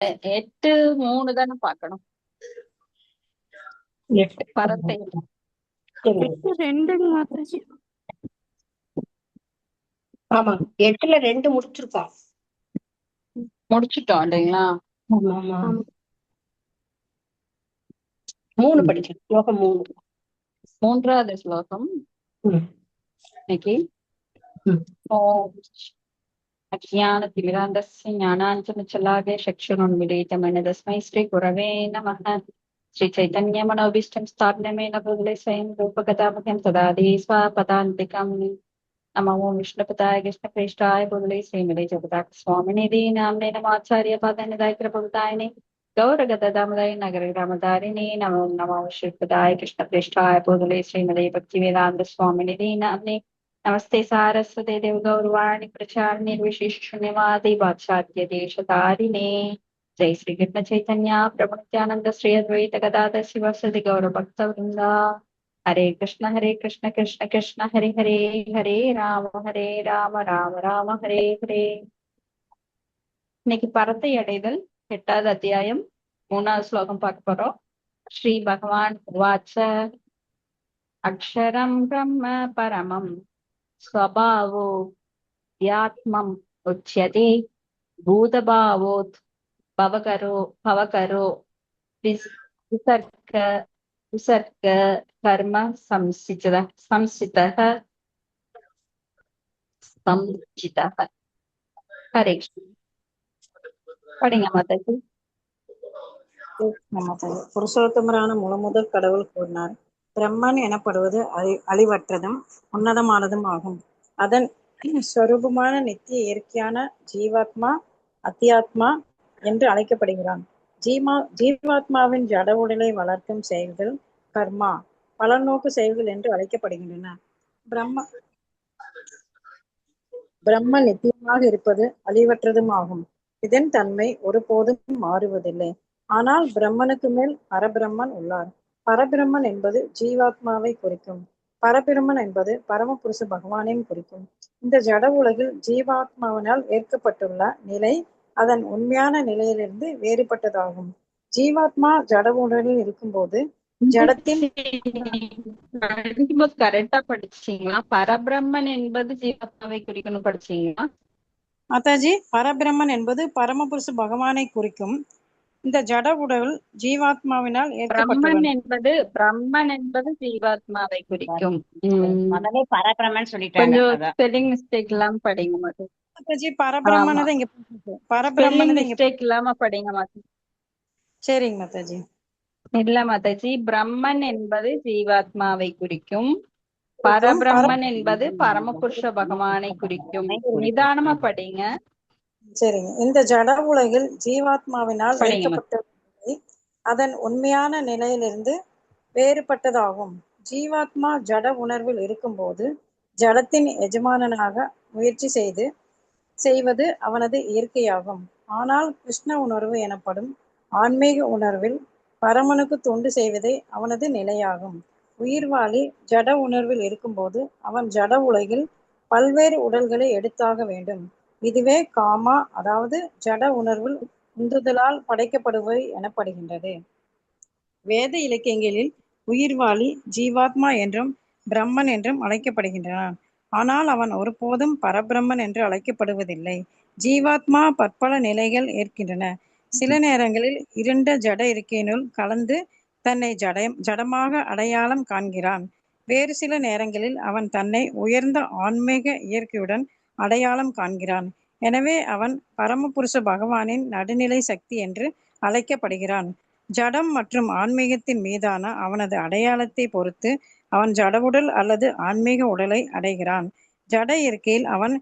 8 3 தானே பார்க்கணும். 8 பரத்தை சரி. 8 2 மாத்தாச்சு. ஆமா 8ல 2 முடிச்சிருக்கோம். முடிச்சுட்டோம் இல்லைங்களா? ஆமா 3 படிச்சோம். ஸ்லோகம் 3. 3வது ஸ்லோகம் இன்னைக்கு. ஓம் அஜ்ஞானதிமிராந்தஸ்ய ஞானாஞ்சனச்சலாகய சக்ஷுருன்மிலிதமேன தஸ்மை ஸ்ரீ குரவே நமः. ஸ்ரீ சைதன்யமனோபீஷ்டம் ஸ்தாபிதமேன பூதலே ஸ்வயம் ரூபகதாமகம் ததாதி ஸ்வபதாந்திகம். நமோ விஷ்ணுபதாய கிருஷ்ணபிரேஷ்டாய பூதலே ஸ்ரீமதே ஜகதாக் சுவாமிநிதி நாம்னே நமாச்சாரிய பாதநிதாய கிருபபதாயினே கௌரகதாமதாய நகரகிராமதாரிணே நமோ நமோ ஸ்ரீபதாய கிருஷ்ணபிரேஷ்டாய பூதலே ஸ்ரீமதே பக்திவேதாந்த சுவாமிநிதி நாம்னே नमस्ते सारस्वते देवगौरवाणी प्रचार निर्विशेष शून्यवादी वात्साद्य देशतारिणे जय श्री कृष्ण चैतन्य प्रभु नित्यानंद श्री अद्वैत गदाधर शिवसदि गौर भक्त वृंदा हरे कृष्ण कृष्ण कृष्ण हरे हरे हरे राम राम राम हरे हरे. இன்னைக்கு பரத்தை அடைதல் 8வது அத்தியாயம் 3வது ஸ்லோகம் பார்க்க போறோம். ஸ்ரீ பகவான் வாச்ச அக்ஷரம் பிரம்ம பரமம் स्वभावो व्यात्मम् उच्यते भूतभावोत् भवकरो विसर्ग विसर्ग कर्म संसितः हरे कृष्ण. படிங்க மாதாஜி. புருஷோத்தமரான முழுமுதற் கடவுள் கூறினார், பிரம்மன் எனப்படுவது அழிவற்றதும் உன்னதமானதும் ஆகும். அதன் ஸ்வரூபமான நித்திய இயற்கையான ஜீவாத்மா அத்தியாத்மா என்று அழைக்கப்படுகிறான். ஜீவாத்மாவின் ஜட உடலை வளர்க்கும் செயல்கள் கர்மா பலநோக்கு செயல்கள் என்று அழைக்கப்படுகின்றன. பிரம்ம நித்தியமாக இருப்பது அழிவற்றதும் ஆகும். இதன் தன்மை ஒருபோதும் மாறுவதில்லை. ஆனால் பிரம்மனுக்கு மேல் பரபிரம்மன் உள்ளார். பரபிரம்மன் என்பது ஜீவாத்மாவை குறிக்கும். பரபிரம்மன் என்பது பரமபுருஷ பகவானையும் குறிக்கும். இந்த ஜட உலகில் ஜீவாத்மாவினால் ஏற்கப்பட்டுள்ள நிலை அதன் உண்மையான நிலையிலிருந்து வேறுபட்டதாகும். ஜீவாத்மா ஜட உடலில் இருக்கும்போது ஜடத்தின் கரெக்டா படிச்சீங்களா? பரபிரம்மன் என்பது ஜீவாத்மாவை குறிக்கணும் படிச்சீங்களா மாதாஜி? பரபிரம்மன் என்பது பரமபுருஷ பகவானை குறிக்கும். இந்த ஜட உடல் ஜீவாத்மாவினால் பிரம்மன் என்பது ஜீவாத்மாவை குறிக்கும். முதல்ல பரபிரம்மன் சொல்லிட்டாங்க. கொஞ்சம் ஸ்பெல்லிங் மிஸ்டேக் இல்லாம படிங்க மாதாஜி. பரபிரம்மனதை இங்க பரபிரம்மன் மிஸ்டேக் இல்லாம படிங்க மாதாஜி. சரிங்க மாதாஜி. இல்ல மாதாஜி, பிரம்மன் என்பது ஜீவாத்மாவை குறிக்கும், பரபிரம்மன் என்பது பரமபுருஷ பகவானை குறிக்கும். நிதானமா படிங்க. சரிங்க. இந்த ஜட உலகில் ஜீவாத்மாவினால் அதன் உண்மையான நிலையிலிருந்து வேறுபட்டதாகும். ஜீவாத்மா ஜட உணர்வில் இருக்கும்போது ஜடத்தின் எஜமானனாக முயற்சி செய்வது அவனது இயற்கையாகும். ஆனால் கிருஷ்ண உணர்வு எனப்படும் ஆன்மீக உணர்வில் பரமனுக்கு தொண்டு செய்வதே அவனது நிலையாகும். உயிர்வாளி ஜட உணர்வில் இருக்கும்போது அவன் ஜட உலகில் பல்வேறு உடல்களை எடுத்தாக வேண்டும். இதுவே காமா, அதாவது ஜட உணர்வில் உந்துதலால் படைக்கப்படுவது எனப்படுகின்றது. வேத இலக்கியங்களில் உயிர்வாளி ஜீவாத்மா என்றும் பிரம்மன் என்றும் அழைக்கப்படுகின்றன. ஆனால் அவன் ஒருபோதும் பரபிரம்மன் என்று அழைக்கப்படுவதில்லை. ஜீவாத்மா பற்பல நிலைகள் ஏற்கின்றன. சில நேரங்களில் இருண்ட ஜட இருக்கையினுள் கலந்து தன்னை ஜடமாக அடையாளம் காண்கிறான். வேறு சில நேரங்களில் அவன் தன்னை உயர்ந்த ஆன்மீக இயற்கையுடன் அடையாளம் காண்கிறான். எனவே அவன் பரமபுருஷ பகவானின் நடுநிலை சக்தி என்று அழைக்கப்படுகிறான். ஜடம் மற்றும் ஆன்மீகத்தின் மீதான அவனது அடையாளத்தை பொறுத்து அவன் ஜட உடல் அல்லது ஆன்மீக உடலை அடைகிறான். ஜட இயற்கையில் அவன்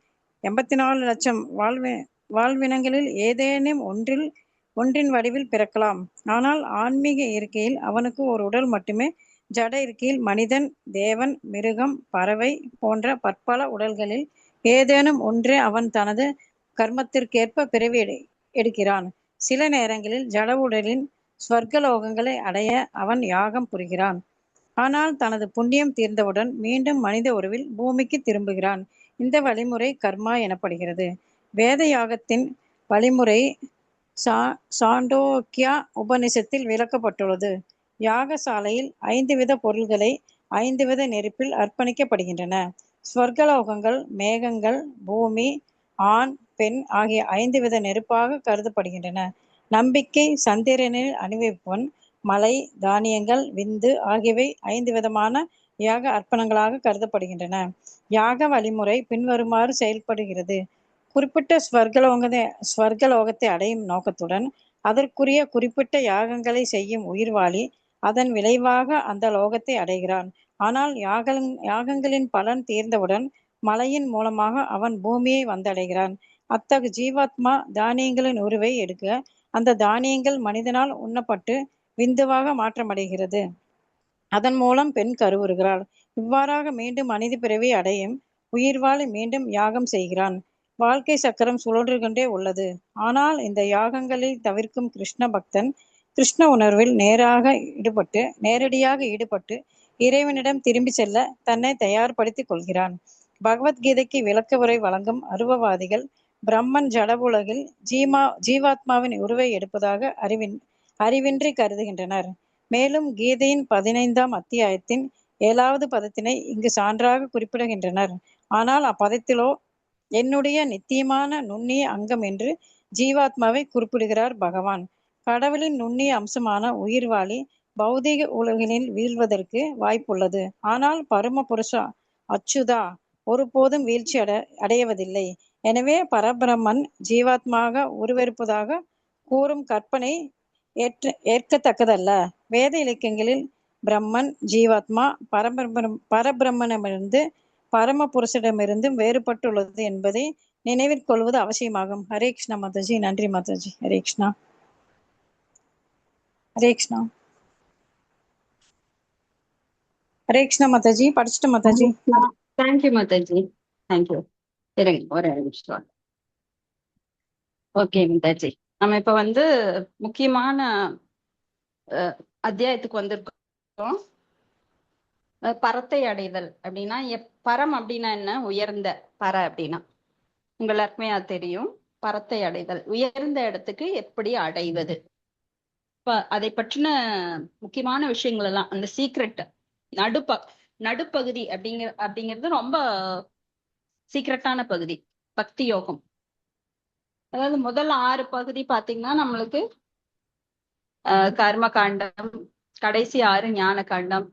84 லட்சம் வாழ்வினங்களில் ஏதேனும் ஒன்றின் வடிவில் பிறக்கலாம். ஆனால் ஆன்மீக இயற்கையில் அவனுக்கு ஒரு உடல் மட்டுமே. ஜட இருக்கையில் மனிதன், தேவன், மிருகம், பறவை போன்ற பற்பல உடல்களில் ஏதேனும் ஒன்றே அவன் தனது கர்மத்திற்கேற்ப பிறவி எடுக்கிறான். சில நேரங்களில் ஜட உடலின் ஸ்வர்கலோகங்களை அடைய அவன் யாகம் புரிகிறான். ஆனால் தனது புண்ணியம் தீர்ந்தவுடன் மீண்டும் மனித உருவில் பூமிக்கு திரும்புகிறான். இந்த வழிமுறை கர்மா எனப்படுகிறது. வேத யாகத்தின் வழிமுறை சாண்டோக்கியா உபனிஷத்தில் விளக்கப்பட்டுள்ளது. யாகசாலையில் 5 வித பொருள்களை 5 வித நெருப்பில் அர்ப்பணிக்கப்படுகின்றன. ஸ்வர்கலோகங்கள், மேகங்கள், பூமி, ஆண், பெண் ஆகிய 5 வித நெருப்பாக கருதப்படுகின்றன. நம்பிக்கை, சந்திரனில் அணிவிப்பவன், மலை, தானியங்கள், விந்து ஆகியவை 5 விதமான யாக அர்ப்பணங்களாக கருதப்படுகின்றன. யாக வழிமுறை பின்வருமாறு செயல்படுகிறது. குறிப்பிட்ட ஸ்வர்கலோகத்தை அடையும் நோக்கத்துடன் அதற்குரிய குறிப்பிட்ட யாகங்களை செய்யும் உயிர்வாளி அதன் விளைவாக அந்த லோகத்தை அடைகிறான். ஆனால் யாகங்களின் பலன் தீர்ந்தவுடன் மலையின் மூலமாக அவன் பூமியை வந்தடைகிறான். அத்தகு ஜீவாத்மா தானியங்களின் உருவை எடுக்க அந்த தானியங்கள் மனிதனால் உண்ணப்பட்டு விந்துவாக மாற்றமடைகிறது. அதன் மூலம் பெண் கருவுறுகிறாள். இவ்வாறாக மீண்டும் மனித பிறவி அடையும் உயிர்வாளி மீண்டும் யாகம் செய்கிறான். வாழ்க்கை சக்கரம் சுழன்று கொண்டே உள்ளது. ஆனால் இந்த யாகங்களில் தவிர்க்கும் கிருஷ்ண பக்தன் கிருஷ்ண உணர்வில் நேரடியாக ஈடுபட்டு இறைவனிடம் திரும்பி செல்ல தன்னை தயார்படுத்திக் கொள்கிறான். பகவத்கீதைக்கு விளக்க உரை வழங்கும் அருவவாதிகள் பிரம்மன் ஜட உலகில் ஜீவாத்மாவின் உருவை எடுப்பதாக அறிவின்றி கருதுகின்றனர். மேலும் கீதையின் 15ஆம் அத்தியாயத்தின் 7வது பதத்தினை இங்கு சான்றாக குறிப்பிடுகின்றனர். ஆனால் அப்பதத்திலோ என்னுடைய நித்தியமான நுண்ணிய அங்கம் என்று ஜீவாத்மாவை குறிப்பிடுகிறார் பகவான். கடவுளின் நுண்ணிய அம்சமான உயிர்வாளி பௌதிக உலகினில் வீழ்வதற்கு வாய்ப்புள்ளது. ஆனால் பரம புருஷா அச்சுதா ஒருபோதும் வீழ்ச்சி அடையவதில்லை. எனவே பரபிரம்மன் ஜீவாத்மாக உருவெடுப்பதாக கூறும் கற்பனை ஏற்கத்தக்கதல்ல. வேத இலக்கியங்களில் பிரம்மன் ஜீவாத்மா பரபிரம்மனிடமிருந்து பரம புருஷனிடமிருந்தும் வேறுபட்டுள்ளது என்பதை நினைவில் கொள்வது அவசியமாகும். ஹரே கிருஷ்ணா மாதாஜி. நன்றி மாதாஜி. ஹரே கிருஷ்ணா. ஹரே கிருஷ்ணா. ஹரே கிருஷ்ணா மாதாஜி. படிச்சுட்டு மாதாஜி. தேங்க்யூ மாதாஜி. தேங்க்யூ. இருங்க ஒரு நிமிஷம். ஓகே மாதாஜி, நம்ம இப்ப முக்கியமான அத்தியாயத்துக்கு வந்திருக்கோம். பரத்தை அடைதல் அப்படின்னா பரம் அப்படின்னா என்ன? உயர்ந்த. பர அப்படின்னா உங்க எல்லாருக்குமே அது தெரியும். பரத்தை அடைதல், உயர்ந்த இடத்துக்கு எப்படி அடைவது, அதை பற்றின முக்கியமான விஷயங்கள் எல்லாம் அந்த சீக்ரெட் நடுப்பகுதி அப்படிங்கிறது ரொம்ப சீக்ரெட்டான பகுதி. பக்தி யோகம், அதாவது முதல் 6 பகுதி பாத்தீங்கன்னா நம்மளுக்கு கர்ம காண்டம், கடைசி 6 ஞான காண்டம்,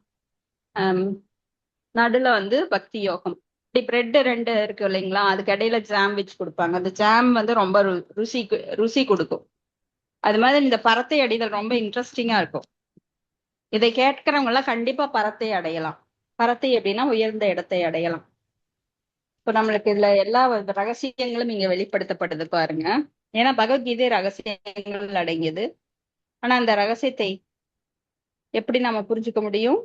நடுல பக்தி யோகம். இப்படி பிரெட் 2 இருக்கு இல்லைங்களா, அதுக்கு இடையில ஜாம் வச்சு கொடுப்பாங்க. அந்த ஜாம் ரொம்ப ருசி கொடுக்கும். அது மாதிரி இந்த பரத்தை அடைதல் ரொம்ப இன்ட்ரெஸ்டிங்கா இருக்கும். இதை கேட்கிறவங்க எல்லாம் கண்டிப்பா பரத்தை அடையலாம். பரத்தை அப்படின்னா உயர்ந்த இடத்தை அடையலாம். இப்ப நம்மளுக்கு இதுல எல்லா ரகசியங்களும் இங்க வெளிப்படுத்தப்படுது பாருங்க. ஏன்னா பகவத்கீதை ரகசியங்கள் அடங்கியது. ஆனா அந்த ரகசியத்தை எப்படி நம்ம புரிஞ்சுக்க முடியும்?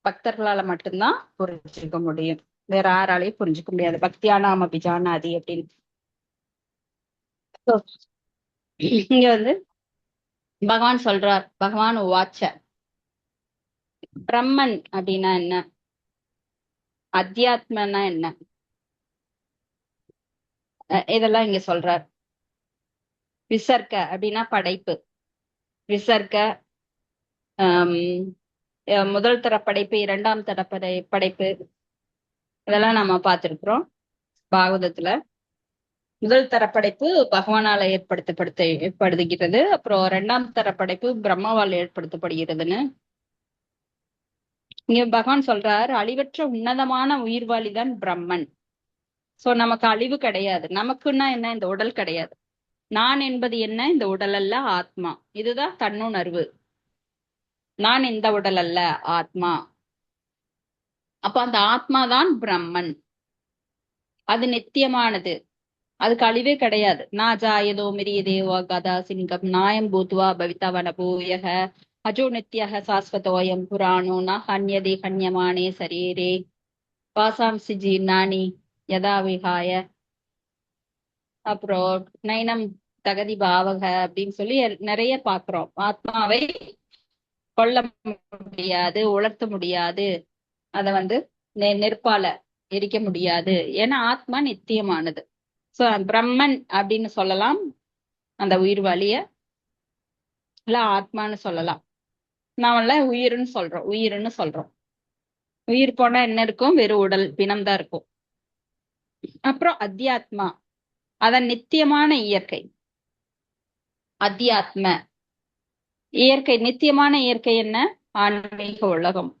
பக்தர்களால மட்டும்தான் புரிஞ்சுக்க முடியும். வேற யாராலையும் புரிஞ்சுக்க முடியாது. பக்தியானாம் அபிஜானாதி அப்படின்னு இங்க பகவான் சொல்றார். பகவான் வாச்ச பிரம்மன் அப்படின்னா என்ன, அத்தியாத்மனா என்ன, இதெல்லாம் இங்க சொல்றார். விசர்க்க அப்படின்னா படைப்பு. விசர்க்க முதல் தர படைப்பு, 2ஆம் தர படைப்பு, இதெல்லாம் நம்ம பார்த்திருக்கிறோம் பாகவதத்துல. முதல் தர படைப்பு பகவானால ஏற்படுத்துகிறது. அப்புறம் 2ஆம் தர படைப்பு பிரம்மாவால் ஏற்படுத்தப்படுகிறதுன்னு இங்க பகவான் சொல்றார். அழிவற்ற உன்னதமான உயிர்வாளிதான் பிரம்மன். சோ நமக்கு அழிவு கிடையாது. நமக்குன்னா என்ன? இந்த உடல் கிடையாது. நான் என்பது என்ன? இந்த உடல் அல்ல, ஆத்மா. இதுதான் தன்னுணர்வு. நான் இந்த உடல் அல்ல, ஆத்மா. அப்ப அந்த ஆத்மா தான் பிரம்மன். அது நித்தியமானது, அதுக்கு அழிவே கிடையாது. நான் ஜாயதோ மிரியதேவா கதா சிங்கம் நாயம் பூத்வா பவிதவன பூயக அஜோ நித்யக சாஸ்வதோயம் புராணோ ந ஹன்யதே ஹன்யமானே சரீரே வாசாம்சி ஜீர்ணானி யதா விஹாய. அப்புறம் நைனம் தகதி பாவக அப்படின்னு சொல்லி நிறைய பாக்குறோம். ஆத்மாவை கொல்ல முடியாது, உலர்த்த முடியாது, அதை நெருப்பால எரிக்க முடியாது. ஏன்னா ஆத்மா நித்தியமானது. சோ பிரம்மன் அப்படின்னு சொல்லலாம். அந்த உயிர் வழிய இல்ல ஆத்மான்னு சொல்லலாம். நாமெல்லாம் உயிர்னு சொல்றோம். உயிர் போனா என்ன இருக்கும்? வெறும் உடல் பிணம்தான் இருக்கும். அப்புறம் அத்தியாத்மா, அதன் நித்தியமான இயற்கை. அத்தியாத்ம இயற்கை, நித்தியமான இயற்கை என்ன? ஆன்மீக உலகம்.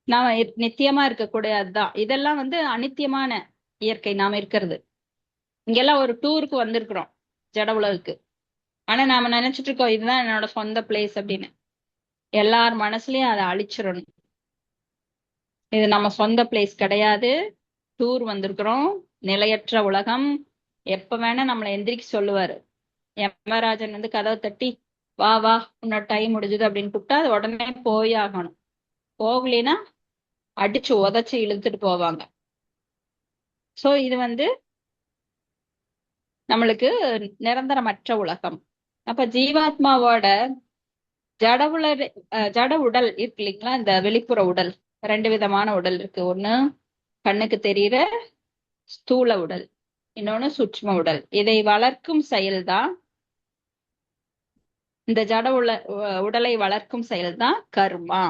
நாம நித்தியமா இருக்கக்கூடிய அதுதான். இதெல்லாம் அனித்தியமான இயற்கை நாம இருக்கிறது. இங்கெல்லாம் ஒரு டூருக்கு வந்திருக்கிறோம், ஜட உலகுக்கு. ஆனா நாம நினைச்சிட்டு இருக்கோம் இதுதான் என்னோட சொந்த பிளேஸ் அப்படின்னு. எல்லார் மனசுலயும் அதை அழிச்சிடணும். இது நம்ம சொந்த பிளேஸ் கிடையாது. டூர் வந்திருக்கிறோம், நிலையற்ற உலகம். எப்ப வேணா நம்மளை எந்திரிக்க சொல்லுவாரு. யமராஜன் கதவை தட்டி வா வா உன்னோட டைம் முடிஞ்சது அப்படின்னு கூப்பிட்டா அது உடனே போய் ஆகணும். போகலைன்னா அடிச்சு உதச்சு இழுத்துட்டு போவாங்க. சோ இது நம்மளுக்கு நிரந்தரமற்ற உலகம். அப்ப ஜீவாத்மாவோட ஜட உடல் இருக்கு இல்லைங்களா? இந்த வெளிப்புற உடல், 2 விதமான உடல் இருக்கு. ஒண்ணு கண்ணுக்கு தெரிகிற ஸ்தூல உடல், இன்னொன்னு சூட்சும உடல். இதை வளர்க்கும் செயல்தான், இந்த உடலை வளர்க்கும் செயல்தான் கர்மா,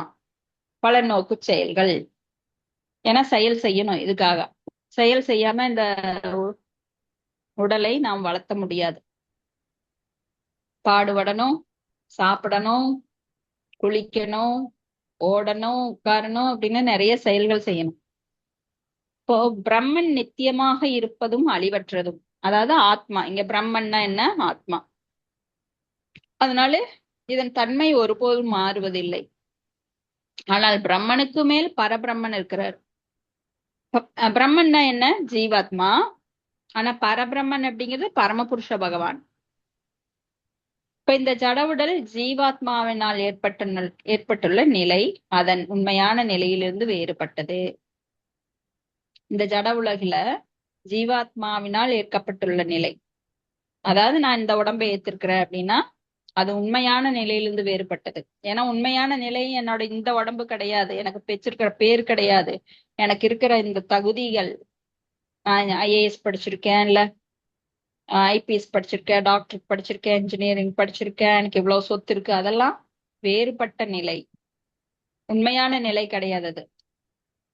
பலநோக்கு செயல்கள். ஏன்னா செயல் செய்யணும். இதுக்காக செயல் செய்யாம இந்த உடலை நாம் வளர்த்த முடியாது. பாடுபடணும், சாப்பிடணும், குளிக்கணும், ஓடணும், உட்காரணும் அப்படின்னு நிறைய செயல்கள் செய்யணும். இப்போ பிரம்மன் நித்தியமாக இருப்பதும் அழிவற்றதும், அதாவது ஆத்மா. இங்க பிரம்மன்னா என்ன? ஆத்மா. அதனால இதன் தன்மை ஒருபோதும் மாறுவதில்லை. ஆனால் பிரம்மனுக்கு மேல் பரபிரம்மன் இருக்கிறார். பிரம்மன்னா என்ன? ஜீவாத்மா. ஆனா பரபிரம்மன் அப்படிங்கிறது பரமபுருஷ பகவான். இப்ப இந்த ஜடவுடல் ஜீவாத்மாவினால் ஏற்பட்டுள்ள நிலை அதன் உண்மையான நிலையிலிருந்து வேறுபட்டது. இந்த ஜட உலகில ஜீவாத்மாவினால் ஏற்கப்பட்டுள்ள நிலை, அதாவது நான் இந்த உடம்பை ஏத்திருக்கிறேன் அப்படின்னா அது உண்மையான நிலையிலிருந்து வேறுபட்டது. ஏன்னா உண்மையான நிலை என்னோட இந்த உடம்பு கிடையாது, எனக்கு பெற்றிருக்கிற பேர் கிடையாது, எனக்கு இருக்கிற இந்த தகுதிகள். நான் ஐஏஎஸ் படிச்சிருக்கேன், இல்ல ஐபிஎஸ் படிச்சிருக்கேன், டாக்டர் படிச்சிருக்கேன், இன்ஜினியரிங் படிச்சிருக்கேன், எனக்கு இவ்வளவு சொத்து இருக்கு, அதெல்லாம் வேறுபட்ட நிலை, உண்மையான நிலை கிடையாது அது.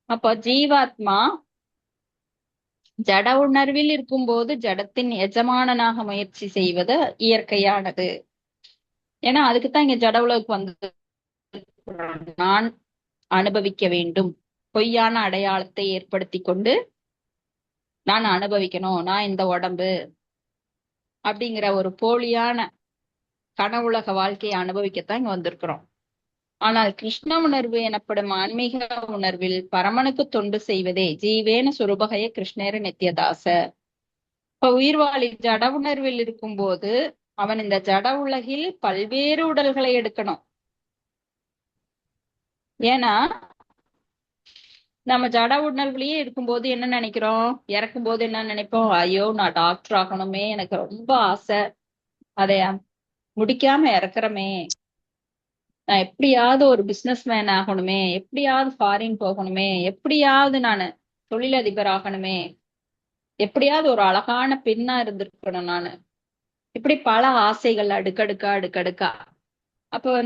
அப்போ ஜீவாத்மா ஜட உணர்வில் இருக்கும்போது ஜடத்தின் எஜமானனாக முயற்சி செய்வது இயற்கையானது. ஏன்னா அதுக்குத்தான் இங்க ஜட உலகுக்கு வந்து நான் அனுபவிக்க வேண்டும், பொய்யான அடையாளத்தை ஏற்படுத்தி கொண்டு நான் அனுபவிக்கணும், நான் இந்த உடம்பு அப்படிங்கிற ஒரு போலியான கனவுலக வாழ்க்கையை அனுபவிக்கத்தான் இங்க வந்திருக்கிறோம். ஆனால் கிருஷ்ண உணர்வு எனப்படும் ஆன்மீக உணர்வில் பரமனுக்கு தொண்டு செய்வதே ஜீவேன சுரூபகய கிருஷ்ணேர நித்யதாச. இப்ப உயிர்வாழி ஜட உணர்வில் இருக்கும்போது அவன் இந்த ஜட உலகில் பல்வேறு உடல்களை எடுக்கணும். ஏன்னா நம்ம ஜட உணர்வுலயே இருக்கும்போது என்ன நினைக்கிறோம்? இறக்கும் போது என்ன நினைப்போம்? ஐயோ நான் டாக்டர் ஆகணுமே, எனக்கு ரொம்ப ஆசை, அதை முடிக்காம இறக்குறமே, நான் எப்படியாவது ஒரு பிசினஸ் மேன் ஆகணுமே, எப்படியாவது ஃபாரின் போகணுமே, எப்படியாவது நான் தொழிலதிபர் ஆகணுமே, எப்படியாவது ஒரு அழகான பெண்ணா இருந்திருக்கணும் நானு, இப்படி பல ஆசைகள் அடுக்கடுக்கா. அப்ப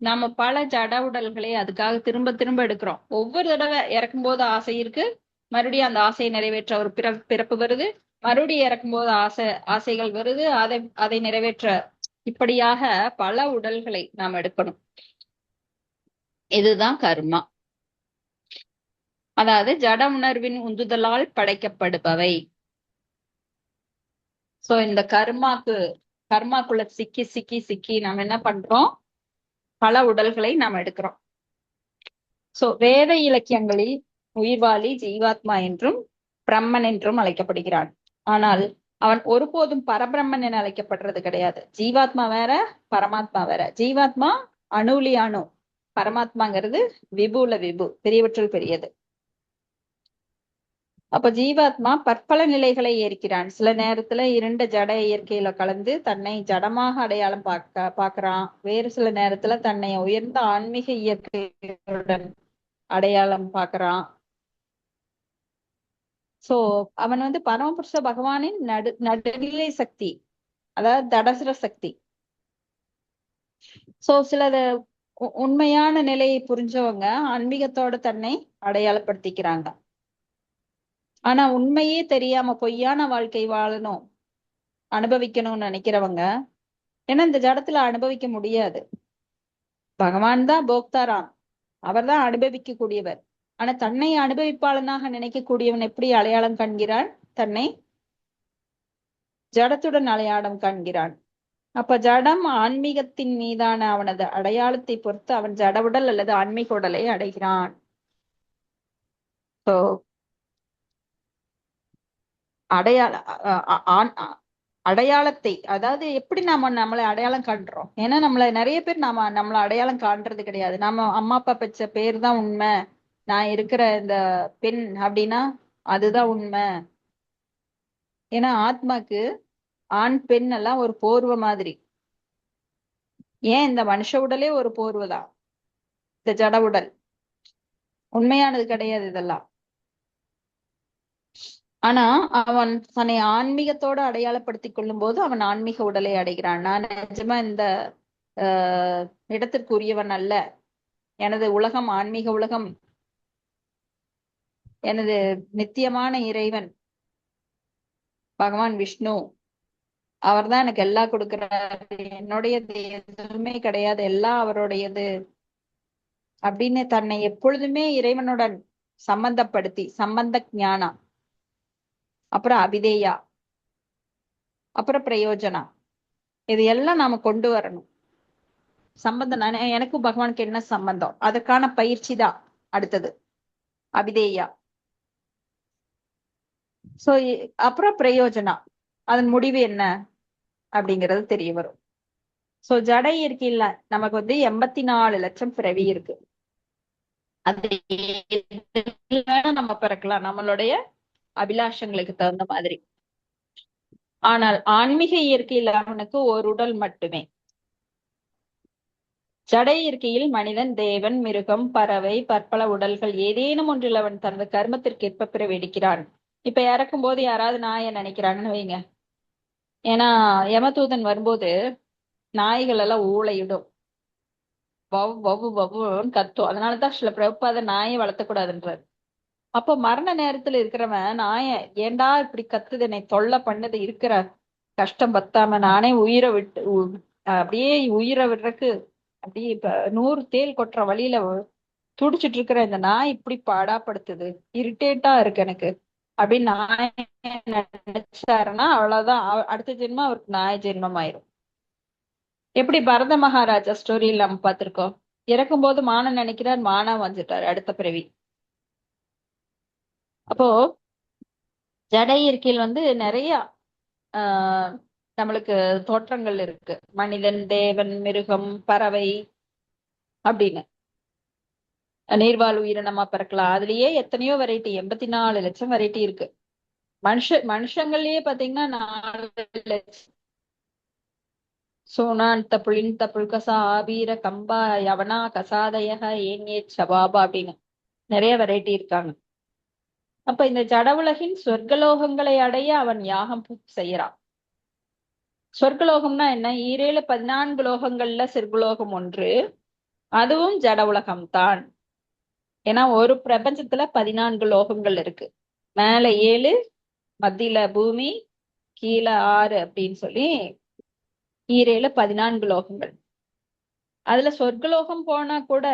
நம்ம பல ஜட உடல்களை அதுக்காக திரும்ப திரும்ப எடுக்கிறோம். ஒவ்வொரு தடவை இறக்கும் போது ஆசை இருக்கு, மறுபடியும் அந்த ஆசையை நிறைவேற்ற ஒரு பிறப்பு வருது, மறுபடியும் இறக்கும் போது ஆசைகள் வருது, அதை நிறைவேற்ற, இப்படியாக பல உடல்களை நாம் எடுக்கணும். இதுதான் கர்மா. அதாவது ஜட உணர்வின் உந்துதலால் படைக்கப்படுபவை. சோ இந்த கர்மாக்குள்ள சிக்கி சிக்கி சிக்கி நாம் என்ன பண்றோம்? பல உடல்களை நாம் எடுக்கிறோம். சோ வேத இலக்கியங்களில் உயிர்வாழி ஜீவாத்மா என்றும் பிரம்மன் என்றும் அழைக்கப்படுகிறான். ஆனால் அவன் ஒருபோதும் பரபிரம்மன் என அழைக்கப்படுறது கிடையாது. ஜீவாத்மா வேற, பரமாத்மா வேற. ஜீவாத்மா அணுலி அணு, பரமாத்மாங்கிறது விபுல விபு, பெரியவற்றுள் பெரியது. அப்ப ஜீவாத்மா பற்பல நிலைகளை ஏற்கிறான். சில நேரத்துல இருண்ட ஜட இயற்கையில கலந்து தன்னை ஜடமாக அடையாளம் பாக்குறான். வேறு சில நேரத்துல தன்னை உயர்ந்த ஆன்மீக இயற்கையுடன் அடையாளம் பாக்குறான். சோ அவன் பரமபுருஷ பகவானின் நடுநிலை சக்தி. அதாவது தடசர சக்தி. சோ சிலது உண்மையான நிலையை புரிஞ்சவங்க ஆன்மீகத்தோட தன்னை அடையாளப்படுத்திக்கிறாங்க. ஆனா உண்மையே தெரியாம பொய்யான வாழ்க்கை வாழணும், அனுபவிக்கணும்னு நினைக்கிறவங்க, ஏன்னா இந்த ஜடத்துல அனுபவிக்க முடியாது. பகவான் தான் போக்தாராம், அவர் தான் அனுபவிக்க கூடியவர். ஆனா தன்னை அனுபவிப்பாளனாக நினைக்கக்கூடியவன் எப்படி அடையாளம் காண்கிறான்? தன்னை ஜடத்துடன் அடையாளம் காண்கிறான். அப்ப ஜடம் ஆன்மீகத்தின் மீதான அவனது அடையாளத்தை பொறுத்து அவன் ஜட உடல் அல்லது ஆன்மீக உடலை அடைகிறான். சோ அடையாள அடையாளத்தை, அதாவது எப்படி நாம நம்மளை அடையாளம் காண்றோம்? ஏன்னா நிறைய பேர் நம்மள அடையாளம் காண்றது கிடையாது. நாம அம்மா அப்பா பெற்ற பேர் தான் உண்மை, நான் இருக்கிற இந்த பெண் அப்படின்னா அதுதான் உண்மை. ஏன்னா ஆத்மாக்கு ஆண் பெண் எல்லாம் ஒரு போர்வை மாதிரி. ஏன் இந்த மனுஷ உடலே ஒரு போர்வைதான், இந்த ஜட உடல் உண்மையானது கிடையாது இதெல்லாம். ஆனா அவன் தன்னை ஆன்மீகத்தோட அடையாளப்படுத்திக் கொள்ளும் போது அவன் ஆன்மீக உடலை அடைகிறான். நான் நிஜமா இந்த இடத்திற்குரியவன் அல்ல, எனது உலகம் ஆன்மீக உலகம், எனது நித்தியமான இறைவன் பகவான் விஷ்ணு, அவர் தான் எனக்கு எல்லாம் கொடுக்கிறாரு, என்னுடையது எதுவுமே கிடையாது, எல்லாம் அவருடையது அப்படின்னு தன்னை எப்பொழுதுமே இறைவனுடன் சம்பந்தப்படுத்தி, சம்பந்த ஞானம், அப்புறம் அபிதேயா, அப்புறம் பிரயோஜனா, இது எல்லாம் நாம கொண்டு வரணும். சம்பந்தம், எனக்கும் பகவானுக்கு என்ன சம்பந்தம், அதற்கான பயிற்சி தான் அடுத்தது அபிதேயா. சோ அப்புறம் பிரயோஜனா, அதன் முடிவு என்ன அப்படிங்கிறது தெரிய வரும். சோ ஜட இயற்கையில நமக்கு 84 லட்சம் பிறவி இருக்கு. அது நம்ம பிறக்கலாம் நம்மளுடைய அபிலாஷங்களுக்கு தகுந்த மாதிரி. ஆனால் ஆன்மீக இயற்கையில் அவனுக்கு ஒரு உடல் மட்டுமே. ஜட இயற்கையில் மனிதன், தேவன், மிருகம், பறவை, பற்பல உடல்கள் ஏதேனும் ஒன்றில் அவன் தனது கர்மத்திற்கு ஏற்ப பிறவி எடுக்கிறான். இப்ப இறக்கும் போது யாராவது நாயை நினைக்கிறாங்கன்னு வைங்க, ஏன்னா யமதூதன் வரும்போது நாய்கள் எல்லாம் ஊளையிடும், வவ் வவ் வவ்வுன்னு கத்தும். அதனாலதான் சில பிரபுபாத நாயை வளர்த்தக்கூடாதுன்றாரு. அப்போ மரண நேரத்துல இருக்கிறவன் நாய ஏண்டா இப்படி கத்துது, என்னை தொல்லை பண்ணது, இருக்கிற கஷ்டம் பத்தாம நானே உயிரை விட்டு அப்படியே உயிரை விடுறதுக்கு அப்படியே இப்ப 100 தேல் கொட்டுற வழியில துடிச்சிட்டு இருக்கிற இந்த நாய் இப்படி பாடாப்படுத்துது, இரிட்டேட்டா இருக்கு எனக்கு அப்படின்னு நாய நினைச்சாருன்னா அவ்வளவுதான், அடுத்த ஜென்மம் அவருக்கு நாய ஜென்மம் ஆயிரும். எப்படி பரத மகாராஜா ஸ்டோரியில் நம்ம பார்த்திருக்கோம், இறக்கும் போது மானம் நினைக்கிறார், மானா வந்துட்டார் அடுத்த பிறவி. அப்போ ஜட இயற்கையில் நிறைய நம்மளுக்கு தோற்றங்கள் இருக்கு, மனிதன், தேவன், மிருகம், பறவை அப்படின்னு நீர்வாழ் உயிரினமா பிறக்கலாம். அதுலயே எத்தனையோ வெரைட்டி, 84 லட்சம் வெரைட்டி இருக்கு. மனுஷங்கள்லயே பாத்தீங்கன்னா 4 லட்சம். சோனான் தப்புளின் தப்புள்கசா ஆபீர கம்பா யவனா கசாதய ஏன்யே சபாபா அப்படின்னு நிறைய வெரைட்டி இருக்காங்க. அப்ப இந்த ஜட உலகின் சொர்க்கலோகங்களை அடைய அவன் யாகம் செய்யறான். சொர்க்கலோகம்னா என்ன? 14 லோகங்கள்ல சொர்க்கலோகம் ஒன்று, அதுவும் ஜட உலகம்தான். ஏன்னா ஒரு பிரபஞ்சத்துல 14 லோகங்கள் இருக்கு. மேல 7, மத்தியில பூமி, கீழே 6 அப்படின்னு சொல்லி 14 லோகங்கள். அதுல சொர்க்கலோகம் போனா கூட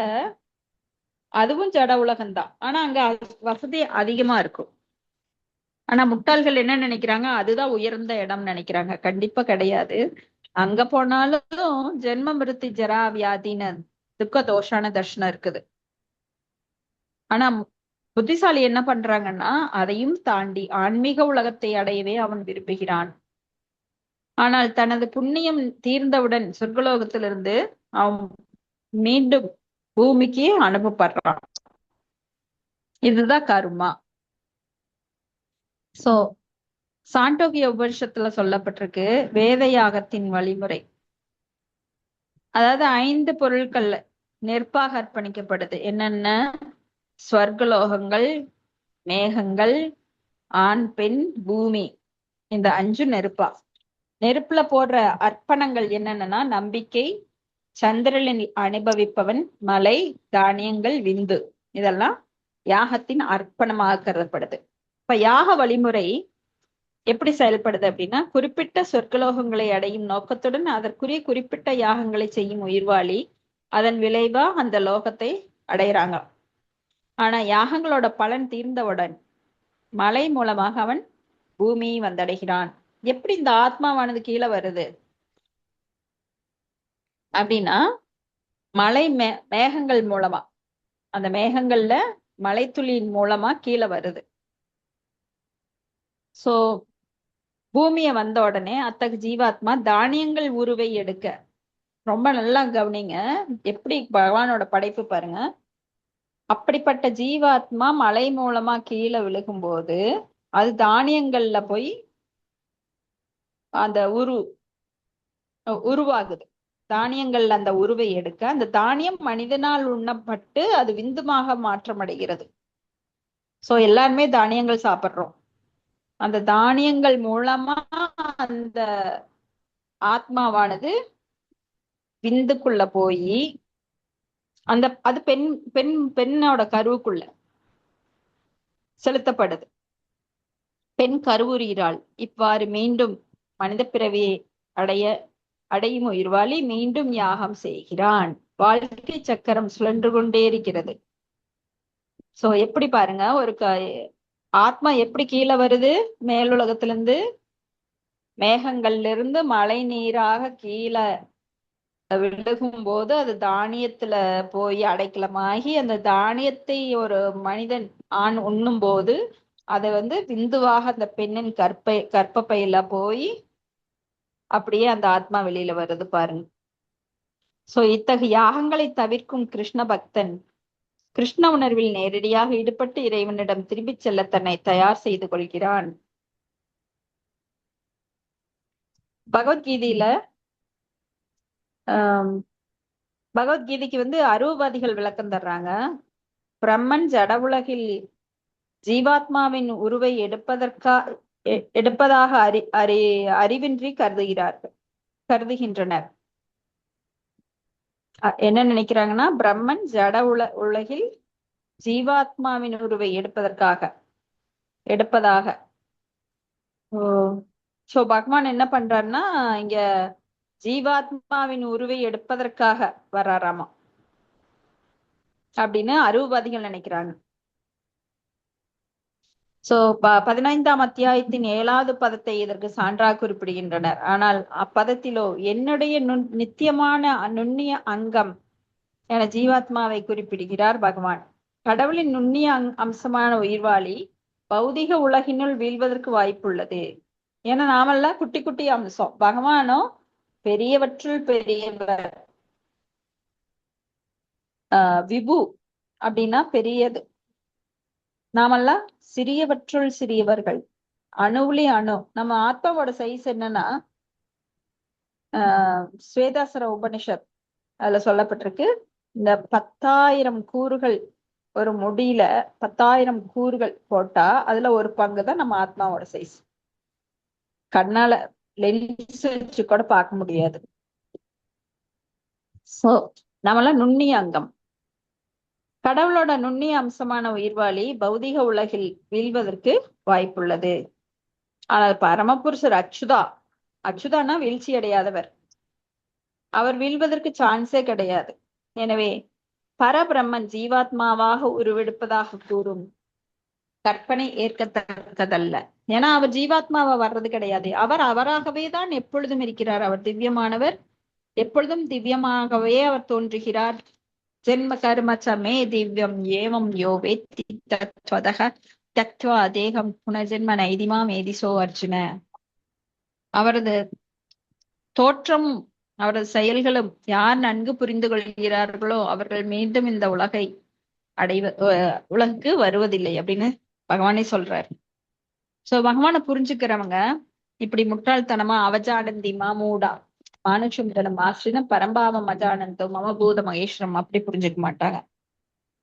அதுவும் ஜட உலகம்தான். ஆனா அங்க வசதி அதிகமா இருக்கும். ஆனா முட்டாள்கள் என்ன நினைக்கிறாங்க, அதுதான் உயர்ந்த இடம் நினைக்கிறாங்க. கண்டிப்பா கிடையாது. அங்க போனாலும் ஜென்ம மிருத்தி ஜரா வியாதின துக்க தோஷான தர்ஷனம் இருக்குது. ஆனா புத்திசாலி என்ன பண்றாங்கன்னா அதையும் தாண்டி ஆன்மீக உலகத்தை அடையவே அவன் விரும்புகிறான். ஆனால் தனது புண்ணியம் தீர்ந்தவுடன் சொர்க்கலோகத்திலிருந்து அவன் மீண்டும் பூமிக்கு அனுப்பப்படுறான். இதுதான் கர்மா. சோ சாண்டோக்கிய உபனிஷத்துல சொல்லப்பட்டிருக்கு வேத யாகத்தின் வழிமுறை. அதாவது 5 பொருட்கள் நெருப்பாக அர்ப்பணிக்கப்படுது. என்னென்ன? ஸ்வர்கலோகங்கள், மேகங்கள், ஆண் பெண், பூமி, இந்த 5 நெருப்பா. நெருப்புல போடுற அர்ப்பணங்கள் என்னன்னா நம்பிக்கை, சந்திரனில் அனுபவிப்பவன், மலை, தானியங்கள், விந்து, இதெல்லாம் யாகத்தின் அர்ப்பணமாக கருதப்படுது. இப்ப யாக வழிமுறை எப்படி செயல்படுது அப்படின்னா, குறிப்பிட்ட சொர்க்கலோகங்களை அடையும் நோக்கத்துடன் அதற்குரிய குறிப்பிட்ட யாகங்களை செய்யும் உயிர்வாளி அதன் விளைவா அந்த லோகத்தை அடையிறாங்க. ஆனா யாகங்களோட பலன் தீர்ந்தவுடன் மலை மூலமாக அவன் பூமியை வந்தடைகிறான். எப்படி இந்த ஆத்மாவானது கீழே வருது அப்படின்னா, மலை மேகங்கள் மூலமா, அந்த மேகங்கள்ல மலைத்துளியின் மூலமா கீழே வருது. சோ பூமியை வந்த உடனே அத்தகு ஜீவாத்மா தானியங்கள் உருவை எடுக்க, ரொம்ப நல்லா கவனிங்க எப்படி பகவானோட படைப்பு பாருங்க. அப்படிப்பட்ட ஜீவாத்மா மலை மூலமா கீழே விழுகும்போது அது தானியங்கள்ல போய் அந்த உருவாகுது. தானியங்கள்ல அந்த உருவை எடுக்க அந்த தானியம் மனிதனால் உண்ணப்பட்டு அது விந்துமாக மாற்றமடைகிறது. சோ எல்லாருமே தானியங்கள் சாப்பிடுறோம். அந்த தானியங்கள் மூலமா அந்த ஆத்மாவானது விந்துக்குள்ள போய் அந்த அது பெண்ணோட கருவுக்குள்ள செலுத்தப்படுது. பெண் கருவுறுகிறாள். இவ்வாறு மீண்டும் மனித பிறவியை அடையும் உயிர்வாளி மீண்டும் யாகம் செய்கிறான். வாழ்க்கை சக்கரம் சுழன்று கொண்டே இருக்கிறது. சோ எப்படி பாருங்க, ஒரு ஆத்மா எப்படி கீழே வருது, மேலுலகத்துல இருந்து மேகங்கள்ல இருந்து மழை நீராக கீழே விழுகும் போது அது தானியத்துல போய் அடைக்கலமாகி அந்த தானியத்தை ஒரு மனிதன் ஆண் உண்ணும் போது அதை விந்துவாக அந்த பெண்ணின் கற்பப்பையில போய் அப்படியே அந்த ஆத்மா வெளியில வருது பாருங்க. சோ இத்தகைய யாகங்களை தவிர்க்கும் கிருஷ்ண பக்தன் கிருஷ்ண உணர்வில் நேரடியாக ஈடுபட்டு இறைவனிடம் திரும்பி செல்ல தன்னை தயார் செய்து கொள்கிறான். பகவத்கீதையில பகவத்கீதைக்கு அரூபதிகள் விளக்கம் தர்றாங்க. பிரம்மன் ஜட உலகில் ஜீவாத்மாவின் உருவை எடுப்பதாக அறிவின்றி கருதுகின்றனர். என்ன நினைக்கிறாங்கன்னா, பிரம்மன் ஜட உலகில் ஜீவாத்மாவின் உருவை எடுப்பதாக. சோ பகவான் என்ன பண்றாருன்னா, இங்க ஜீவாத்மாவின் உருவை எடுப்பதற்காக வர்றாராமா அப்படின்னு அரூபதிகள் நினைக்கிறாங்க. சோ 15ஆம் அத்தியாயத்தின் 7வது பதத்தை இதற்கு சான்றாக குறிப்பிடுகின்றனர். ஆனால் அப்பதத்திலோ என்னுடைய நித்தியமான நுண்ணிய அங்கம் என ஜீவாத்மாவை குறிப்பிடுகிறார் பகவான். கடவுளின் நுண்ணிய அம்சமான உயிர்வாளி பௌதிக உலகினுள் வீழ்வதற்கு வாய்ப்புள்ளது. ஏன்னா நாமெல்லாம் குட்டி குட்டி அம்சம், பகவானோ பெரியவற்றுள் பெரியவர். விபு அப்படின்னா பெரியது, நாமெல்லாம் சிறியவற்றுள் சிறியவர்கள். அணுவுலி அணு. நம்ம ஆத்மாவோட சைஸ் என்னன்னா, ஸ்வேதாசர உபனிஷத் அதுல சொல்லப்பட்டிருக்கு, இந்த 10,000 கூறுகள் ஒரு முடியில 10,000 கூறுகள் போட்டா அதுல ஒரு பங்கு தான் நம்ம ஆத்மாவோட சைஸ். கண்ணால லென்ஸ் வச்சு கூட பார்க்க முடியாது. சோ நம்மளாம் நுண்ணிய அங்கம். கடவுளோட நுண்ணிய அம்சமான உயிர்வாளி பௌதிக உலகில் வீழ்வதற்கு வாய்ப்புள்ளது. ஆனால் பரமபுருஷர் அச்சுதானா வீழ்ச்சி அடையாதவர், அவர் வீழ்வதற்கு சான்ஸே கிடையாது. எனவே பரபிரம்மன் ஜீவாத்மாவாக உருவெடுப்பதாக கூறும் கற்பனை ஏற்கத்தக்கதல்ல. ஏன்னா அவர் ஜீவாத்மாவா வர்றது கிடையாது. அவர் அவராகவே தான் எப்பொழுதும் இருக்கிறார். அவர் திவ்யமானவர், எப்பொழுதும் திவ்யமாகவே அவர் தோன்றுகிறார். ஜென்ம கர்ம சமே திவ்யம் ஏவம் யோ வேத்தி தத்வதஹ தக்த்வா தேகம் புனர்ஜென்ம நைதிமா மேதிசோ அர்ஜுன. அவரது தோற்றம் அவரது செயல்களும் யார் நன்கு புரிந்து கொள்கிறார்களோ அவர்கள் மீண்டும் இந்த உலகுக்கு வருவதில்லை அப்படின்னு பகவானே சொல்றாரு. சோ பகவானை புரிஞ்சுக்கிறவங்க இப்படி முட்டாள்தனமா அவஜானந்தி மாமூடா மானுஷம் ஆசிரியம் பரம்பாவம் அஜானந்தம் மமபூத மகேஸ்வரம் அப்படி புரிஞ்சுக்க மாட்டாங்க.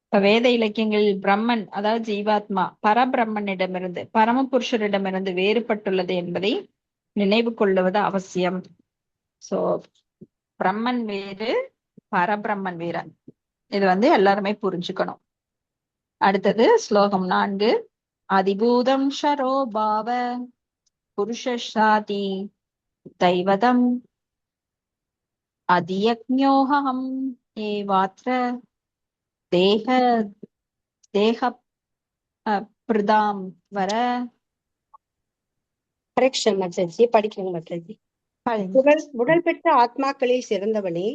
இப்ப வேத இலக்கியங்களில் பிரம்மன், அதாவது ஜீவாத்மா பரபிரம்மனிடமிருந்து பரமபுருஷரிடமிருந்து வேறுபட்டுள்ளது என்பதை நினைவு கொள்ளுவது அவசியம். சோ பிரம்மன் வேறு, பரபிரம்மன் வேற. இது எல்லாருமே புரிஞ்சுக்கணும். அடுத்தது ஸ்லோகம் 4. அதிபூதம் ஷரோ பாவ புருஷாதி தைவதம் அதியக்ஞோஹம் ஏவாத்ர தேக தேக பிரதாம் வர. கரெக்ஷன் மச்சாஜி, படிக்கிறேன் மச்சாஜி. உடல் பெற்ற ஆத்மாக்களில் சிறந்தவனே,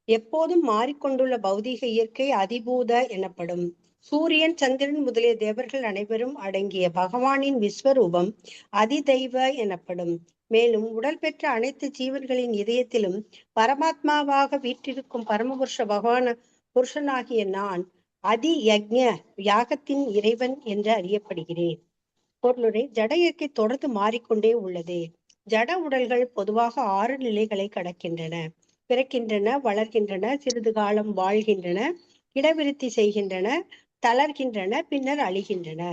எப்போதும் மாறிக்கொண்டுள்ள பௌதீக இயற்கை அதிபூத எனப்படும். சூரியன், சந்திரன் முதலிய தேவர்கள் அனைவரும் அடங்கிய பகவானின் விஸ்வரூபம் அதிதெய்வ எனப்படும். மேலும் உடல் பெற்ற அனைத்து ஜீவன்களின் இதயத்திலும் பரமாத்மாவாக வீற்றிருக்கும் பரமபுருஷ பகவான் புருஷனாகிய நான் அதி யக்ஞ யாகத்தின் இறைவன் என்று அறியப்படுகிறேன். பொருளுரை, ஜட இயற்கை தொடர்ந்து மாறிக்கொண்டே உள்ளது. ஜட உடல்கள் பொதுவாக 6 நிலைகளை கடக்கின்றன. பிறக்கின்றன, வளர்கின்றன, சிறிது காலம் வாழ்கின்றன, இடவிருத்தி செய்கின்றன, தளர்கின்றன, பின்னர் அழிகின்றன.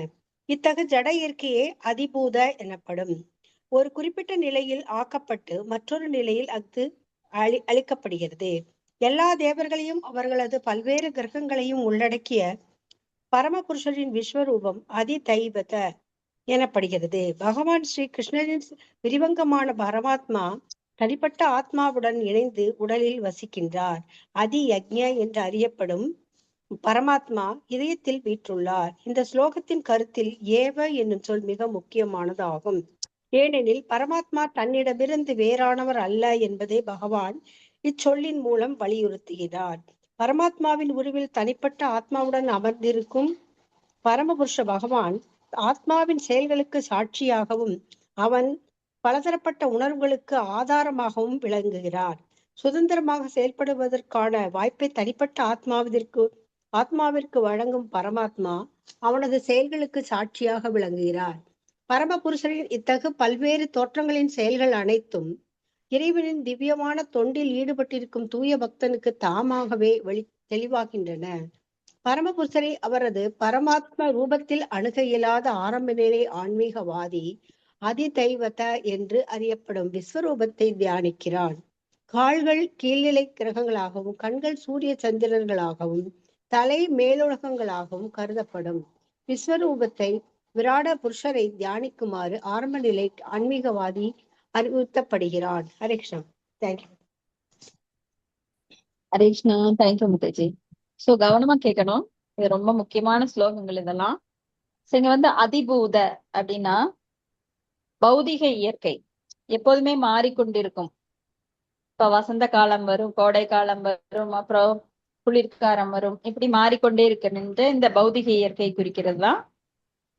இத்தகைய ஜட இயற்கையே அதிபூத எனப்படும். ஒரு குறிப்பிட்ட நிலையில் ஆக்கப்பட்டு மற்றொரு நிலையில் அது அழிக்கப்படுகிறது. எல்லா தேவர்களையும் அவர்களது பல்வேறு கிரகங்களையும் உள்ளடக்கிய பரமபுருஷரின் விஸ்வரூபம் அதிதைவத எனப்படுகிறது. பகவான் ஸ்ரீ கிருஷ்ணரின் விரிவங்கமான பரமாத்மா தனிப்பட்ட ஆத்மாவுடன் இணைந்து உடலில் வசிக்கின்றார். அதி யக்ஞ என்று அறியப்படும் பரமாத்மா இதயத்தில் வீற்றுள்ளார். இந்த ஸ்லோகத்தின் கருத்தில் ஏவ என்னும் சொல் மிக முக்கியமானதாகும். ஏனெனில் பரமாத்மா தன்னிடமிருந்து வேறானவர் அல்ல என்பதை பகவான் இச்சொல்லின் மூலம் வலியுறுத்துகிறார். பரமாத்மாவின் உருவில் தனிப்பட்ட ஆத்மாவுடன் அமர்ந்திருக்கும் பரமபுருஷ பகவான் ஆத்மாவின் செயல்களுக்கு சாட்சியாகவும் அவன் பலதரப்பட்ட உணர்வுகளுக்கு ஆதாரமாகவும் விளங்குகிறார். சுதந்திரமாக செயல்படுவதற்கான வாய்ப்பை தனிப்பட்ட ஆத்மாவிற்கு வழங்கும் பரமாத்மா அவனது செயல்களுக்கு சாட்சியாக விளங்குகிறார். பரமபுருஷரின் இத்தகு பல்வேறு தோற்றங்களின் செயல்கள் அனைத்தும் இறைவனின் திவ்யமான தொண்டில் ஈடுபட்டிருக்கும் தூய பக்தனுக்கு தாமாகவே தெளிவாகின்றன. பரமபுருஷரை அவரது பரமாத்ம ரூபத்தில் அணுக இயலாத ஆரம்ப நிலை ஆன்மீகவாதி அதிதைவத என்று அறியப்படும் விஸ்வரூபத்தை தியானிக்கிறான். கால்கள் கீழ்நிலை கிரகங்களாகவும், கண்கள் சூரிய சந்திரர்களாகவும், தலை மேலுலகங்களாகவும் கருதப்படும் விஸ்வரூபத்தை விராட புருஷரை தியானிக்குமாறு ஆரம்ப நிலை ஆன்மீகவாதி அறிவுறுத்தப்படுகிறான். Hare Krishna. Thank you. Hare Krishna. Thank you Mukherjee. So கவனமா கேட்கணும், இது ரொம்ப முக்கியமான ஸ்லோகங்கள் இதெல்லாம். இங்க அதிபூத அப்படின்னா பௌதிக இயற்கை எப்போதுமே மாறிக்கொண்டிருக்கும். இப்ப வசந்த காலம் வரும், கோடை காலம் வரும், அப்புறம் குளிர்காலம் வரும், இப்படி மாறிக்கொண்டே இருக்கின்ற இந்த பௌதிக இயற்கை குறிக்கிறது தான்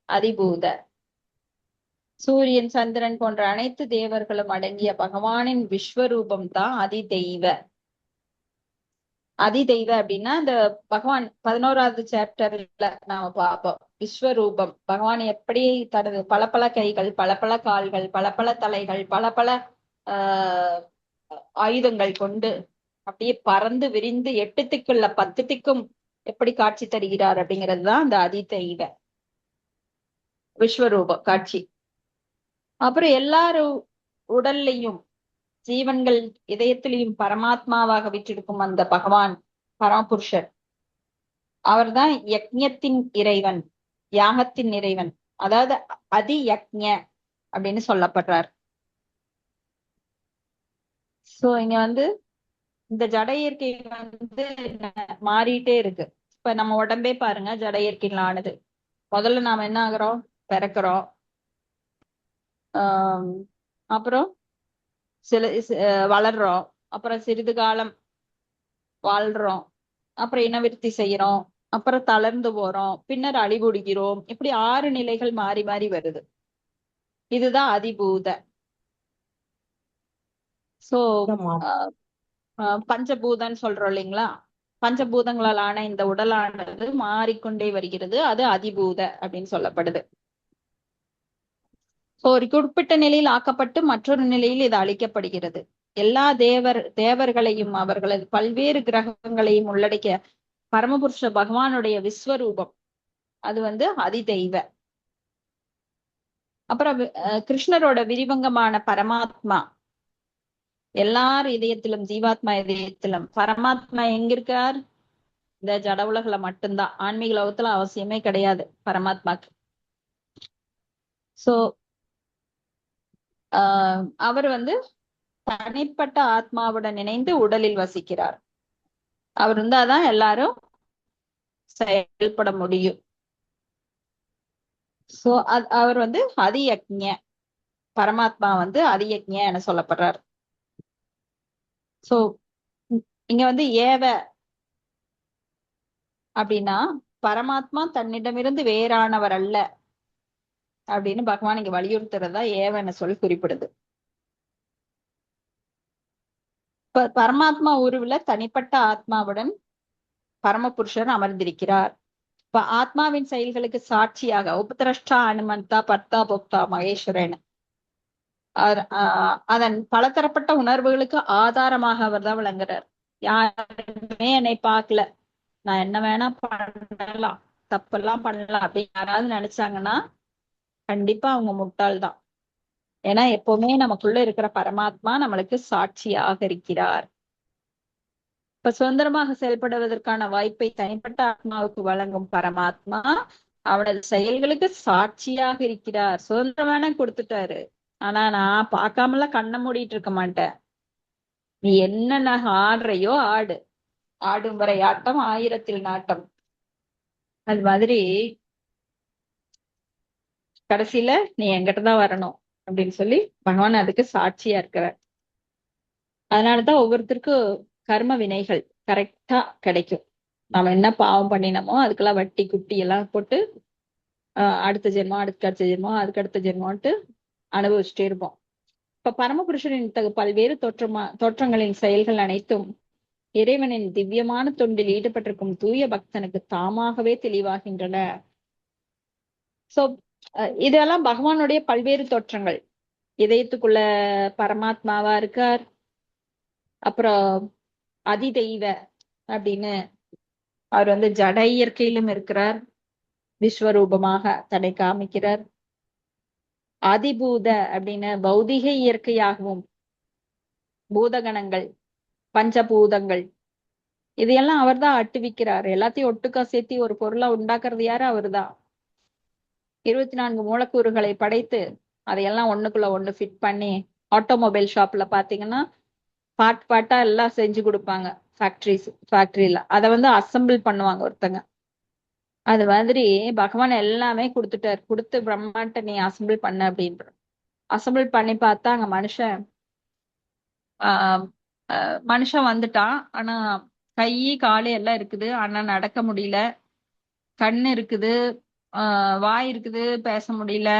அதிபூத. சூரியன், சந்திரன் போன்ற அனைத்து தேவர்களும் அடங்கிய பகவானின் விஸ்வரூபம் தான் அதிதெய்வ. அதிதெய்வ அப்படின்னா இந்த பகவான் 11வது சாப்டர்ல நாம பார்ப்போம். விஸ்வரூபம் பகவான் எப்படி தனது பல பல கைகள், பல பல கால்கள், பல பல தலைகள், பல பல ஆயுதங்கள் கொண்டு அப்படியே பறந்து விரிந்து 8 திக்குள்ள 10 திக்கும் எப்படி காட்சி தருகிறார் அப்படிங்கிறது தான் அந்த அதிதெய்வ விஸ்வரூபம் காட்சி. அப்புறம் எல்லாரும் உடல்லையும் ஜீவன்கள் இதயத்திலையும் பரமாத்மாவாக விற்றிருக்கும் அந்த பகவான் பரமபுருஷர், அவர்தான் யக்ஞத்தின் இறைவன், யாகத்தின் இறைவன். அதாவது அதி யக்ஞ அப்படின்னு சொல்லப்படுறார். சோ இங்க இந்த ஜட இயற்கை மாறிட்டே இருக்கு. இப்ப நம்ம உடம்பே பாருங்க, ஜட இயற்கையில் ஆனது. முதல்ல நாம என்ன ஆகுறோம்? பிறக்கிறோம். அப்புறம் வளர்றோம், அப்புறம் சிறிது காலம் வாழ்றோம், அப்புறம் இனவிருத்தி செய்யறோம், அப்புறம் தளர்ந்து போறோம், பின்னர் அழிவுடுகிறோம். இப்படி 6 நிலைகள் மாறி மாறி வருது. இதுதான் அதிபூத. சோ பஞ்சபூதன்னு சொல்றோம் இல்லைங்களா? பஞ்சபூதங்களால் ஆன இந்த உடலானது மாறிக்கொண்டே வருகிறது. அது அதிபூத அப்படின்னு சொல்லப்படுது. ஒரு குறிப்பிட்ட நிலையில் ஆக்கப்பட்டு மற்றொரு நிலையில் இது அழிக்கப்படுகிறது. எல்லா தேவர்களையும் அவர்களது பல்வேறு கிரகங்களையும் உள்ளடக்கிய பரமபுருஷ பகவானுடைய விஸ்வரூபம் அது அதிதெய்வ. அப்புறம் கிருஷ்ணரோட விரிவங்கமான பரமாத்மா எல்லார் இதயத்திலும், ஜீவாத்மா இதயத்திலும். பரமாத்மா எங்க இருக்கார்? இந்த ஜட உலகுல மட்டும்தான். ஆன்மீக லோகத்துல அவசியமே கிடையாது பரமாத்மாக்கு. சோ அவர் தனிப்பட்ட ஆத்மாவுடன் இணைந்து உடலில் வசிக்கிறார். அவர் இருந்தாதான் எல்லாரும் செயல்பட முடியும். சோ அவர் அதியக்ஞ, பரமாத்மா அதியக்ஞ என சொல்லப்படுறார். சோ இங்க ஏவ அப்படின்னா பரமாத்மா தன்னிடமிருந்து வேறானவர் அல்ல அப்படின்னு பகவான் இங்க வலியுறுத்துறதா ஏவன சொல் குறிப்பிடுது. பரமாத்மா உருவுல தனிப்பட்ட ஆத்மாவுடன் பரமபுருஷர் அமர்ந்திருக்கிறார். இப்ப ஆத்மாவின் செயல்களுக்கு சாட்சியாக உபதிரஷ்டா அனுமந்தா பர்த்தா போக்தா மகேஸ்வரன், அதன் பலதரப்பட்ட உணர்வுகளுக்கு ஆதாரமாக அவர் தான் விளங்குறார். யாருமே என்னை பார்க்கல, நான் என்ன வேணா பண்ணலாம், தப்பெல்லாம் பண்ணலாம் அப்படின்னு யாராவது நினைச்சாங்கன்னா கண்டிப்பா அவங்க முட்டாள் தான். ஏன்னா எப்பவுமே நமக்குள்ள இருக்கிற பரமாத்மா நம்மளுக்கு சாட்சியாக இருக்கிறார். இப்ப சுதந்திரமாக செயல்படுவதற்கான வாய்ப்பை தனிப்பட்ட ஆத்மாவுக்கு வழங்கும் பரமாத்மா அவனது செயல்களுக்கு சாட்சியாக இருக்கிறார். சுதந்திரம் வேணா கொடுத்துட்டாரு, ஆனா நான் பார்க்காமலாம் கண்ணை மூடிட்டு இருக்க மாட்டேன். நீ என்ன ஆடுறையோ ஆடு, ஆடும் வரை ஆட்டம் ஆயிரத்தில் நாட்டம். அது மாதிரி கடைசியில நீ என்கிட்டதான் வரணும் அப்படின்னு சொல்லி பகவான் அதுக்கு சாட்சியா இருக்கிறார். அதனாலதான் ஒவ்வொருத்தருக்கும் கர்ம வினைகள் கரெக்டா கிடைக்கும். நாம என்ன பாவம் பண்ணினோமோ அதுக்கெல்லாம் வட்டி குட்டி எல்லாம் போட்டு அடுத்த ஜென்மம், அடுத்த ஜென்மம், அதுக்கு ஜென்மம்ட்டு அனுபவிச்சுட்டே இருப்போம். இப்ப பரமபுருஷனின் பல்வேறு தோற்றங்களின் செயல்கள் அனைத்தும் இறைவனின் திவ்யமான தொண்டில் ஈடுபட்டிருக்கும் தூய பக்தனுக்கு தாமாகவே தெளிவாகின்றன. சோ இதெல்லாம் பகவானுடைய பல்வேறு தோற்றங்கள். இதயத்துக்குள்ள பரமாத்மாவா இருக்கார். அப்புறம் அதிதெய்வ அப்படின்னு அவர் ஜட இயற்கையிலும் இருக்கிறார், விஸ்வரூபமாக தன்னை காமிக்கிறார். அதிபூத அப்படின்னு பௌதிக இயற்கையாகவும், பூதகணங்கள், பஞ்சபூதங்கள் இதையெல்லாம் அவர் தான் அட்டுவிக்கிறார். எல்லாத்தையும் ஒட்டுக்கா சேர்த்தி ஒரு பொருளா உண்டாக்குறது யாரு? அவர் தான். 24 மூலக்கூறுகளை படைத்து அதையெல்லாம் ஒண்ணுக்குள்ள ஒண்ணு ஃபிட் பண்ணி, ஆட்டோமொபைல் ஷாப்ல பாத்தீங்கன்னா பாட்டா எல்லாம் செஞ்சு கொடுப்பாங்க. ஃபேக்டரியில அதை அசம்பிள் பண்ணுவாங்க ஒருத்தங்க. அது மாதிரி பகவான் எல்லாமே கொடுத்துட்டார். கொடுத்து பிரம்மாண்ட நீ அசம்பிள் பண்ண அப்படின்ற அசம்பிள் பண்ணி பார்த்தா அங்க மனுஷன் வந்துட்டான். ஆனா கை காலு எல்லாம் இருக்குது, ஆனா நடக்க முடியல. கண்ணு இருக்குது, வாய் இருக்குது, பேச முடியல.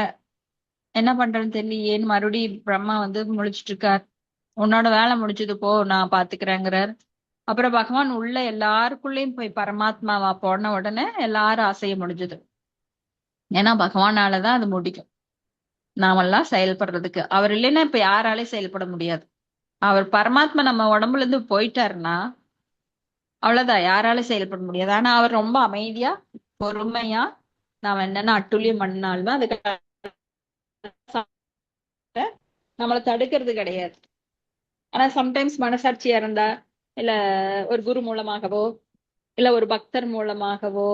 என்ன பண்றதுன்னு தெரியலையேன்னு மறுபடியும் பிரம்மா முழிச்சிட்டு இருக்கார். உன்னோட வேலை முடிச்சது போ, நான் பாத்துக்கிறேங்கிறார். அப்புறம் பகவான் உள்ள எல்லாருக்குள்ளயும் போய் பரமாத்மாவா போன உடனே எல்லாரும் அசைய முடிஞ்சது. ஏன்னா பகவானாலதான் அது முடிக்கும். நாமெல்லாம் செயல்படுறதுக்கு. அவர் இல்லைன்னா இப்ப யாராலையும் செயல்பட முடியாது. அவர் பரமாத்மா நம்ம உடம்புல இருந்து போயிட்டாருன்னா அவ்வளவுதான், யாராலும் செயல்பட முடியாது. ஆனா அவர் ரொம்ப அமைதியா பொறுமையா நாம என்னென்ன அட்டுழியம் பண்ணாலுமே அதுக்கு நம்மளை தடுக்கிறது கிடையாது. ஆனா சம்டைம்ஸ் மனசாட்சியா இருந்தா, இல்ல ஒரு குரு மூலமாகவோ இல்ல ஒரு பக்தர் மூலமாகவோ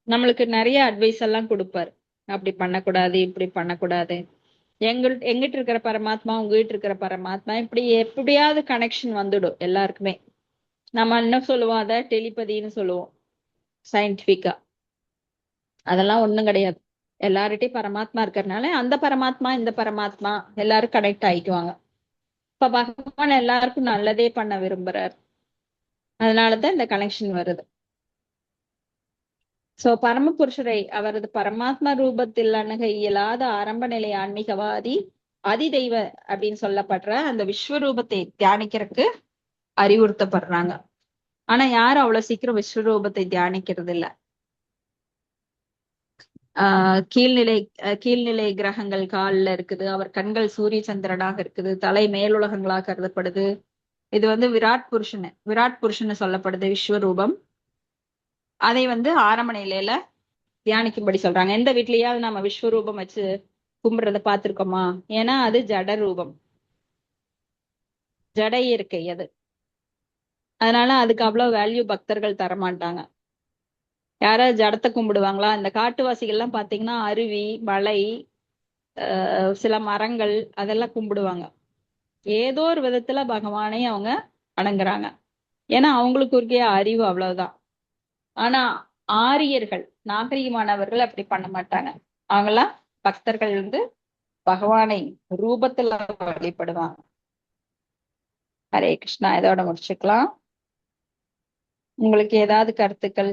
நம்மளுக்கு நிறைய அட்வைஸ் எல்லாம் கொடுப்பாரு. அப்படி பண்ணக்கூடாது, இப்படி பண்ணக்கூடாது. எங்கிட்ட இருக்கிற பரமாத்மா உங்ககிட்ட இருக்கிற பரமாத்மா இப்படி எப்படியாவது கனெக்ஷன் வந்துடும் எல்லாருக்குமே. நம்ம என்ன சொல்லுவோம், அதை டெலிபதின்னு சொல்லுவோம் சயின்டிபிக்கா. அதெல்லாம் ஒண்ணும் கிடையாது. எல்லார்கிட்டையும் பரமாத்மா இருக்கிறதுனால அந்த பரமாத்மா இந்த பரமாத்மா எல்லாரும் கனெக்ட் ஆயிக்குவாங்க. இப்ப பகவான் எல்லாருக்கும் நல்லதே பண்ண விரும்புறார். அதனாலதான் இந்த கனெக்ஷன் வருது. சோ பரமபுருஷரை அவரது பரமாத்மா ரூபத்தில் அணுக இயலாத ஆரம்ப நிலை ஆன்மீகவாதி அதிதெய்வ அப்படின்னு சொல்லப்படுற அந்த விஸ்வரூபத்தை தியானிக்கிறதுக்கு அறிவுறுத்தப்படுறாங்க. ஆனா யாரும் அவ்வளவு சீக்கிரம் விஸ்வரூபத்தை தியானிக்கிறது இல்ல. கீழ்நிலை கிரகங்கள் காலில் இருக்குது, அவர் கண்கள் சூரிய சந்திரனாக இருக்குது, தலை மேலுலகங்களாக கருதப்படுது. இது விராட் புருஷன் சொல்லப்படுது விஸ்வரூபம். அதை ஆரம்ப நிலையில தியானிக்கும்படி சொல்றாங்க. எந்த வீட்லயாவது நம்ம விஸ்வரூபம் வச்சு கும்பிடுறத பார்த்திருக்கோமா? ஏன்னா அது ஜட ரூபம், ஜட இயற்கை அது. அதனால அதுக்கு அவ்வளவு வேல்யூ பக்தர்கள் தரமாட்டாங்க. யாராவது ஜடத்தை கும்பிடுவாங்களா? இந்த காட்டுவாசிகள்லாம் பாத்தீங்கன்னா அருவி, மலை, சில மரங்கள் அதெல்லாம் கும்பிடுவாங்க. ஏதோ ஒரு விதத்துல பகவானை அவங்க வணங்குறாங்க. ஏன்னா அவங்களுக்கு இருக்க அறிவு அவ்வளவுதான். ஆனா ஆரியர்கள், நாகரிகமானவர்கள் அப்படி பண்ண மாட்டாங்க. அவங்கெல்லாம் பக்தர்கள் பகவானை ரூபத்துல வழிபடுவாங்க. ஹரே கிருஷ்ணா. இதோட முடிச்சுக்கலாம். உங்களுக்கு ஏதாவது கருத்துக்கள்